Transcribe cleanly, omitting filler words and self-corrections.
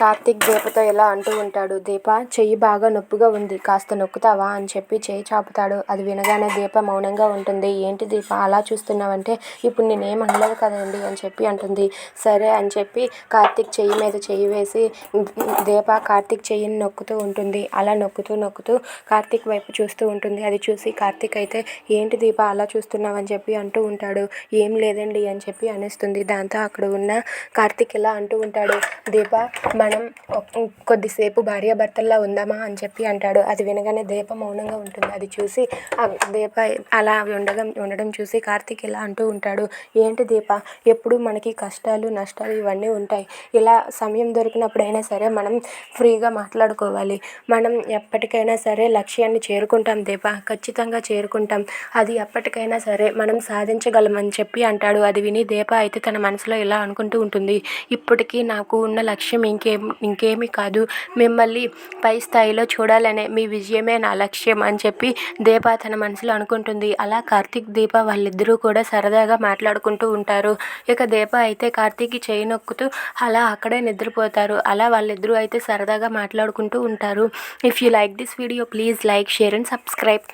కార్తీక్ దీపతో ఇలా అంటూ ఉంటాడు. దీప, చెయ్యి బాగా నొప్పిగా ఉంది, కాస్త నొక్కుతావా అని చెప్పి చెయ్యి చాపుతాడు. అది వినగానే దీప మౌనంగా ఉంటుంది. ఏంటి దీప అలా చూస్తున్నావంటే, ఇప్పుడు నేనేం అనలేదు కదండి అని చెప్పి అంటుంది. సరే అని చెప్పి కార్తీక్ చెయ్యి మీద చెయ్యి వేసి దీప కార్తీక్ చెయ్యిని నొక్కుతూ ఉంటుంది. అలా నొక్కుతూ కార్తీక్ వైపు చూస్తూ ఉంటుంది. అది చూసి కార్తీక్ అయితే, ఏంటి దీప అలా చూస్తున్నావని చెప్పి అంటూ ఉంటాడు. ఏం లేదండి అని చెప్పి అనేస్తుంది. దాంతో అక్కడ ఉన్న కార్తీక్ ఇలా అంటూ ఉంటాడు. దీప, మనం కొద్దిసేపు భార్యాభర్తల్లా ఉందామా అని చెప్పి అంటాడు. అది వినగానే దీప మౌనంగా ఉంటుంది. అది చూసి దీప అలా ఉండడం చూసి కార్తీక్ ఇలా అంటూ ఉంటాడు. ఏంటి దీప, ఎప్పుడు మనకి కష్టాలు నష్టాలు ఇవన్నీ ఉంటాయి. ఇలా సమయం దొరికినప్పుడైనా సరే మనం ఫ్రీగా మాట్లాడుకోవాలి. మనం ఎప్పటికైనా సరే లక్ష్యాన్ని చేరుకుంటాం దీప, ఖచ్చితంగా చేరుకుంటాం. అది ఎప్పటికైనా సరే మనం సాధించగలమని చెప్పి అంటాడు. అది విని దీప అయితే తన మనసులో ఇలా అనుకుంటూ ఉంటుంది. ఇప్పటికీ నాకు ఉన్న లక్ష్యం ఇంకేమీ కాదు, మిమ్మల్ని పై స్థాయిలో చూడాలనే మీ విజయమే నా లక్ష్యం అని చెప్పి దీప తన మనసులో అనుకుంటుంది. అలా కార్తీక్ దీప వాళ్ళిద్దరూ కూడా సరదాగా మాట్లాడుకుంటూ ఉంటారు. ఇక దీప అయితే కార్తీక్కి చేయి నొక్కుతూ అలా అక్కడే నిద్రపోతారు. అలా వాళ్ళిద్దరూ అయితే సరదాగా మాట్లాడుకుంటూ ఉంటారు. If you like this video, please like, share and subscribe.